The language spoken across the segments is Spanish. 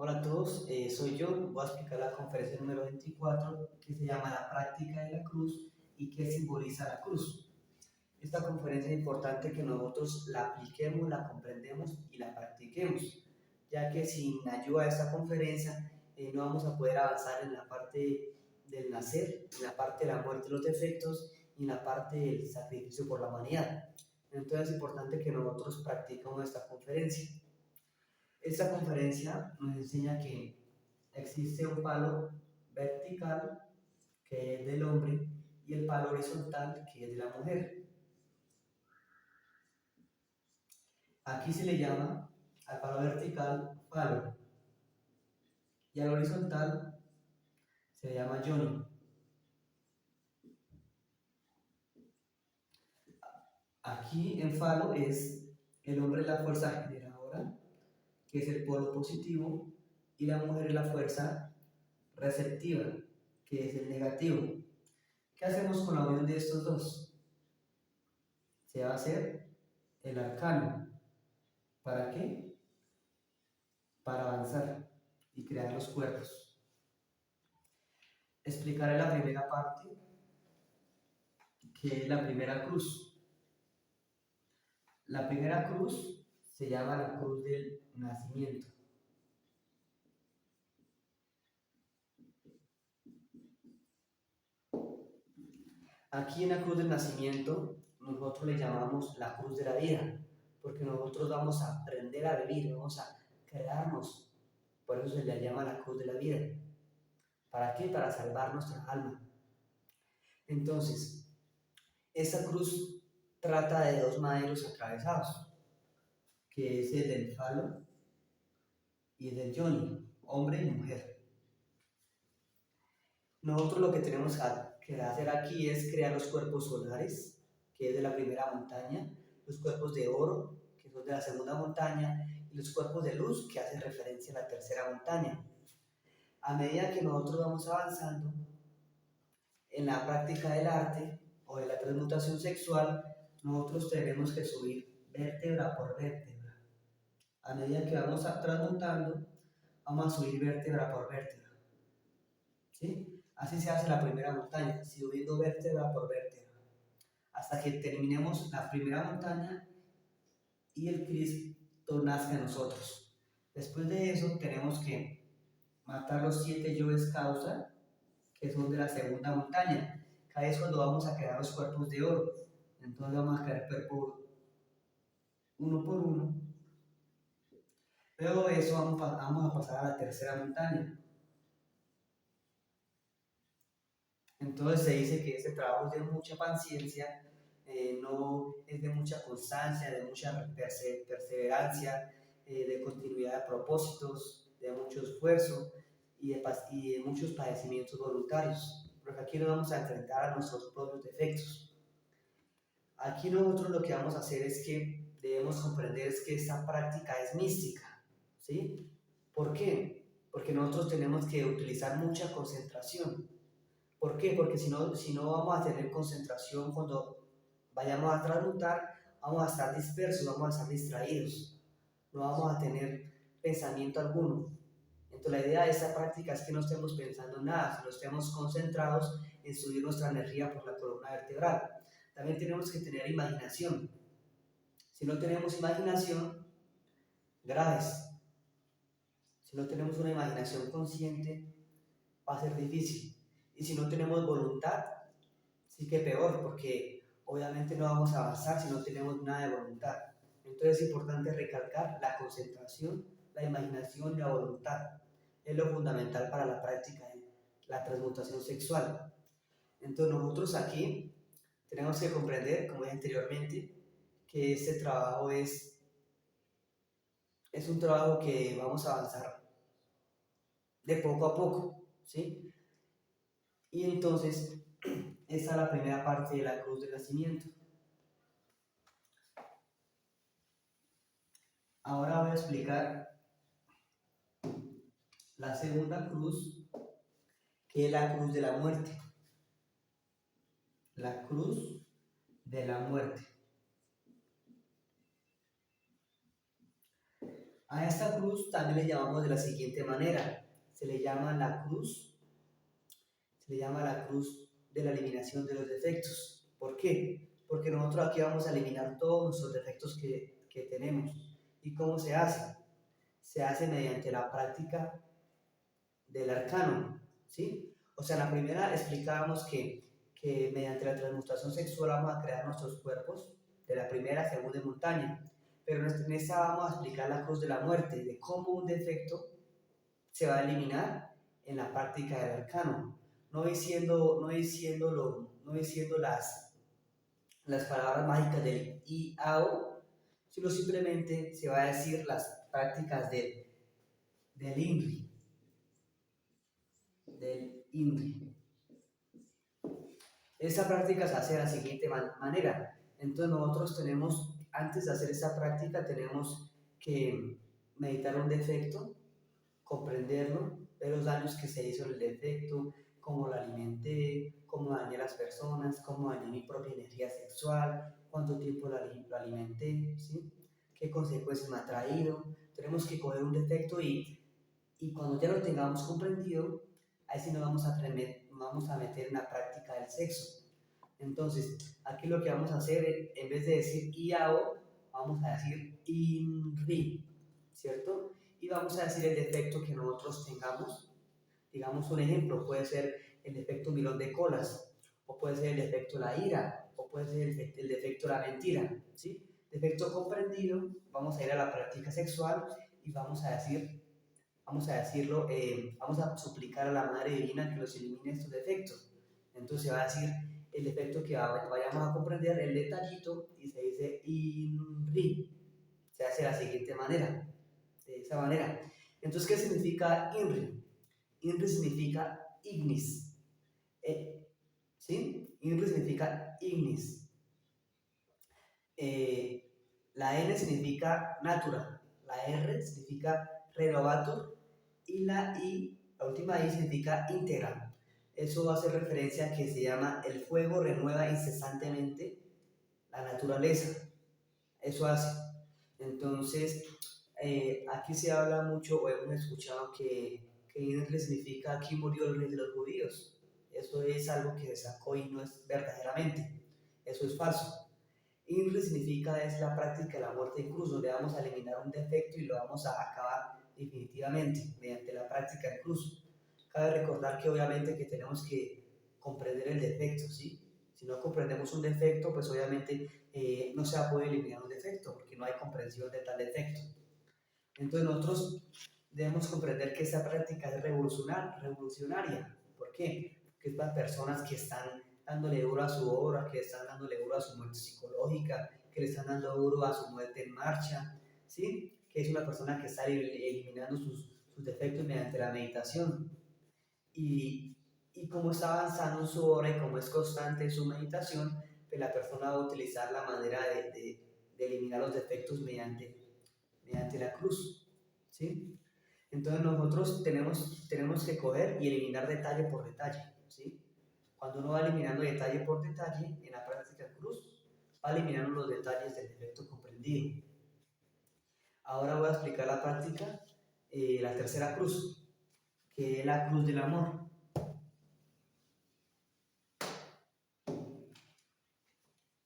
Hola a todos, soy John. Voy a explicar la conferencia número 24 que se llama La práctica de la cruz y qué simboliza la cruz. Esta conferencia es importante que nosotros la apliquemos, la comprendemos y la practiquemos, ya que sin ayuda de esta conferencia no vamos a poder avanzar en la parte del nacer, en la parte de la muerte y los defectos y en la parte del sacrificio por la humanidad. Entonces es importante que nosotros practiquemos esta conferencia. Esta conferencia nos enseña que existe un palo vertical, que es del hombre, y el palo horizontal, que es de la mujer. Aquí se le llama al palo vertical palo, y al horizontal se le llama yoni. Aquí en falo es el hombre la fuerza generadora, que es el polo positivo, y la mujer es la fuerza receptiva, que es el negativo. ¿Qué hacemos con la unión de estos dos? Se va a hacer el arcano. ¿Para qué? Para avanzar y crear los cuerpos. Explicaré la primera parte, que es la primera cruz. La primera cruz se llama la cruz del nacimiento. Aquí en la cruz del nacimiento nosotros le llamamos la cruz de la vida, porque nosotros vamos a aprender a vivir, vamos a crearnos. Por eso se le llama la cruz de la vida. ¿Para qué? Para salvar nuestra alma. Entonces, esta cruz trata de dos maderos atravesados, que es el del falo y el del yoni, hombre y mujer. Nosotros lo que tenemos que hacer aquí es crear los cuerpos solares, que es de la primera montaña, los cuerpos de oro, que son de la segunda montaña, y los cuerpos de luz, que hacen referencia a la tercera montaña. A medida que nosotros vamos avanzando en la práctica del arte o de la transmutación sexual, nosotros tenemos que subir vértebra por vértebra. A medida que vamos transmutando, vamos a subir vértebra por vértebra. ¿Sí? Así se hace la primera montaña, subiendo vértebra por vértebra, hasta que terminemos la primera montaña y el Cristo nazca en nosotros. Después de eso tenemos que matar los 7 yoes causa, que son de la segunda montaña. Cada vez cuando vamos a crear los cuerpos de oro, entonces vamos a crear cuerpo uno por uno. Luego de eso vamos a pasar a la tercera montaña. Entonces se dice que este trabajo es de mucha paciencia, no es de mucha constancia, de mucha perseverancia, de continuidad de propósitos, de mucho esfuerzo y de muchos padecimientos voluntarios, porque aquí nos vamos a enfrentar a nuestros propios defectos. Aquí nosotros lo que vamos a hacer es que debemos comprender es que esta práctica es mística, ¿sí? ¿Por qué? Porque nosotros tenemos que utilizar mucha concentración. ¿Por qué? Porque si no vamos a tener concentración cuando vayamos a transmutar, vamos a estar dispersos, vamos a estar distraídos, no vamos a tener pensamiento alguno. Entonces la idea de esta práctica es que no estemos pensando en nada, sino estemos concentrados en subir nuestra energía por la columna vertebral. También tenemos que tener imaginación. Si no tenemos imaginación, graves. Si no tenemos una imaginación consciente, va a ser difícil. Y si no tenemos voluntad, sí que peor, porque obviamente no vamos a avanzar si no tenemos nada de voluntad. Entonces es importante recalcar la concentración, la imaginación y la voluntad. Es lo fundamental para la práctica de la transmutación sexual. Entonces nosotros aquí tenemos que comprender, como dije anteriormente, que este trabajo es un trabajo que vamos a avanzar de poco a poco, ¿sí? Y entonces, esta es la primera parte de la cruz del nacimiento. Ahora voy a explicar la segunda cruz, que es la cruz de la muerte. La cruz de la muerte. A esta cruz también le llamamos de la siguiente manera. Se le llama la cruz de la eliminación de los defectos. ¿Por qué? Porque nosotros aquí vamos a eliminar todos nuestros defectos que tenemos. ¿Y cómo se hace? Se hace mediante la práctica del arcano, ¿sí? O sea, en la primera explicábamos que mediante la transmutación sexual vamos a crear nuestros cuerpos de la primera, segunda montaña. Pero en esta vamos a explicar la cruz de la muerte, de cómo un defecto se va a eliminar en la práctica del arcano, no diciendo las palabras mágicas del IAO, sino simplemente se va a decir las prácticas del INRI, del INRI. Esa práctica se hace de la siguiente manera. Entonces nosotros tenemos, antes de hacer esa práctica, tenemos que meditar un defecto, comprenderlo, ver los daños que se hizo en el defecto, cómo lo alimenté, cómo dañé a las personas, cómo dañé mi propia energía sexual, cuánto tiempo lo alimenté, ¿sí? Qué consecuencias me ha traído. Tenemos que coger un defecto y cuando ya lo tengamos comprendido, ahí sí nos vamos a meter en la práctica del sexo. Entonces, aquí lo que vamos a hacer, en vez de decir IAO, vamos a decir INRI, ¿cierto? Y vamos a decir el defecto que nosotros tengamos. Digamos un ejemplo, puede ser el defecto milón de colas, o puede ser el defecto la ira, o puede ser el defecto la mentira, ¿sí? Defecto comprendido, vamos a ir a la práctica sexual y vamos a decirlo, vamos a suplicar a la Madre Divina que nos elimine estos defectos. Entonces se va a decir el defecto que vayamos a comprender, el detallito, y se dice INRI. Se hace de la siguiente manera, de esa manera. Entonces, ¿qué significa INRI? INRI significa ignis. ¿Sí? INRI significa ignis. La N significa natura, la R significa renovator y la última I significa íntegra. Eso hace referencia a que se llama el fuego renueva incesantemente la naturaleza. Eso hace. Entonces, aquí se habla mucho, o hemos escuchado que Inri significa aquí murió el rey de los judíos. Eso es algo que se sacó y no es verdaderamente. Eso es falso. Inri significa es la práctica de la muerte en cruz, donde vamos a eliminar un defecto y lo vamos a acabar definitivamente mediante la práctica en cruz. Cabe recordar que obviamente que tenemos que comprender el defecto, ¿sí? Si no comprendemos un defecto, pues obviamente no se va a poder eliminar un defecto, porque no hay comprensión de tal defecto. Entonces nosotros debemos comprender que esta práctica es revolucionaria. ¿Por qué? Porque es para personas que están dándole duro a su obra, que están dándole duro a su muerte psicológica, que le están dando duro a su muerte en marcha, ¿sí? Que es una persona que está eliminando sus defectos mediante la meditación. Y como está avanzando en su obra y como es constante en su meditación, pues la persona va a utilizar la manera de eliminar los defectos mediante la cruz, ¿sí? Entonces nosotros tenemos que coger y eliminar detalle por detalle, ¿sí? Cuando uno va eliminando detalle por detalle en la práctica cruz, va eliminando los detalles del defecto comprendido. Ahora voy a explicar la práctica, la tercera cruz, que es la cruz del amor.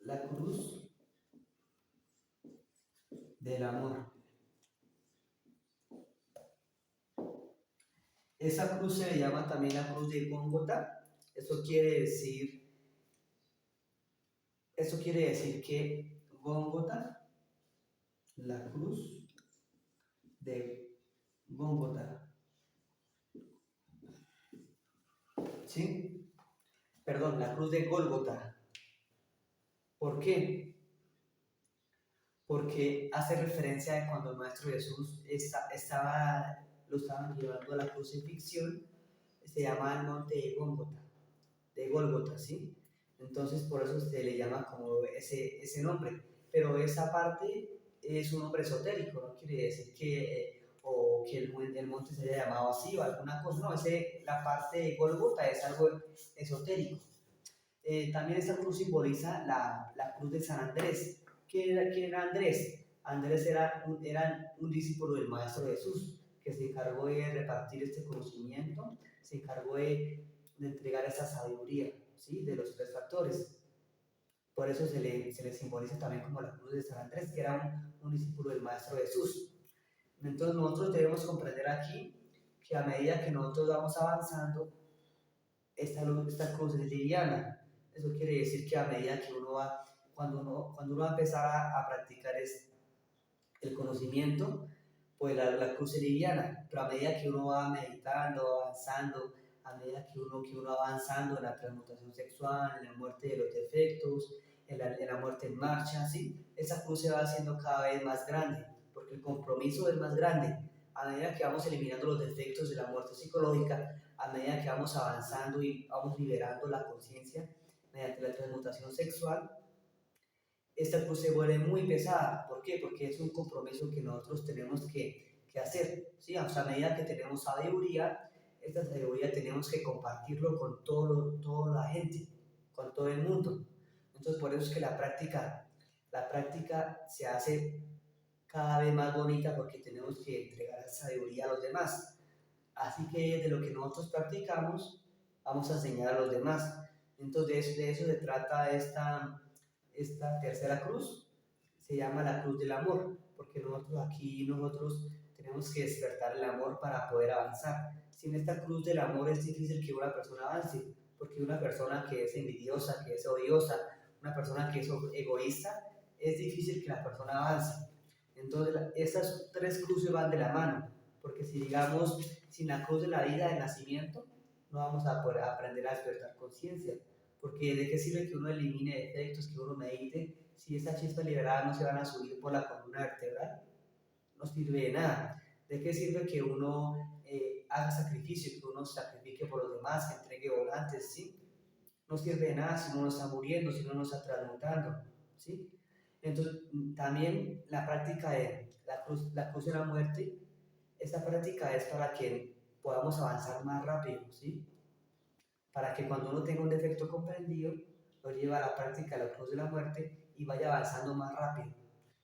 La cruz del amor. Esa cruz se le llama también la cruz de Góngota. Eso quiere decir que Góngota, la cruz de Góngota, ¿sí? Perdón, la cruz de Gólgota. ¿Por qué? Porque hace referencia a cuando el Maestro Jesús lo estaban llevando a la crucifixión, se llama el monte de Gólgota, ¿sí? Entonces por eso se le llama como ese nombre. Pero esa parte es un nombre esotérico, no quiere decir o que el monte se haya llamado así o alguna cosa, no, la parte de Gólgota es algo esotérico. También esta cruz simboliza la cruz de San Andrés. ¿Quién era Andrés? Andrés era un discípulo del Maestro Jesús, que se encargó de repartir este conocimiento, se encargó de entregar esa sabiduría, ¿sí? De los tres factores. Por eso se le simboliza también como la cruz de San Andrés, que era un discípulo del Maestro Jesús. Entonces nosotros debemos comprender aquí que a medida que nosotros vamos avanzando, esta cruz es liviana. Eso quiere decir que a medida que uno va, cuando uno va a empezar a practicar el conocimiento, pues la cruz es liviana, pero a medida que uno va meditando, avanzando, a medida que uno va avanzando en la transmutación sexual, en la muerte de los defectos, en la muerte en marcha, ¿sí? Esa cruz se va haciendo cada vez más grande, porque el compromiso es más grande. A medida que vamos eliminando los defectos de la muerte psicológica, a medida que vamos avanzando y vamos liberando la conciencia mediante la transmutación sexual, esta cruz se vuelve muy pesada. ¿Por qué? Porque es un compromiso que nosotros tenemos que hacer. ¿Sí? O sea, a medida que tenemos sabiduría, esta sabiduría tenemos que compartirlo con toda la gente, con todo el mundo. Entonces, por eso es que la práctica se hace cada vez más bonita porque tenemos que entregar sabiduría a los demás. Así que de lo que nosotros practicamos, vamos a enseñar a los demás. Entonces, de eso se trata esta tercera cruz, se llama la cruz del amor, porque nosotros tenemos que despertar el amor para poder avanzar. Sin esta cruz del amor es difícil que una persona avance, porque una persona que es envidiosa, que es odiosa, una persona que es egoísta, es difícil que la persona avance. Entonces, esas tres cruces van de la mano, porque si digamos, sin la cruz de la vida, del nacimiento, no vamos a poder aprender a despertar conciencia. Porque de qué sirve que uno elimine defectos, que uno medite, si esas chispas liberadas no se van a subir por la columna vertebral, no sirve de nada. ¿De qué sirve que uno haga sacrificio, que uno sacrifique por los demás, que entregue volantes, ¿sí? No sirve de nada si uno no está muriendo, si uno no está transmutando, ¿sí? Entonces, también la práctica de la cruz de la muerte, esta práctica es para que podamos avanzar más rápido, ¿sí? Para que cuando uno tenga un defecto comprendido, lo lleve a la práctica de la cruz de la muerte y vaya avanzando más rápido.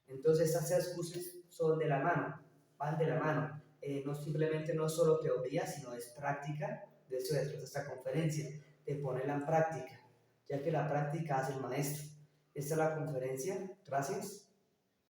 Entonces, estas tres cruces son de la mano, van de la mano. No simplemente no es solo teoría, sino es práctica. De eso se trata esta conferencia, de ponerla en práctica, ya que la práctica hace el maestro. Esta es la conferencia. Gracias.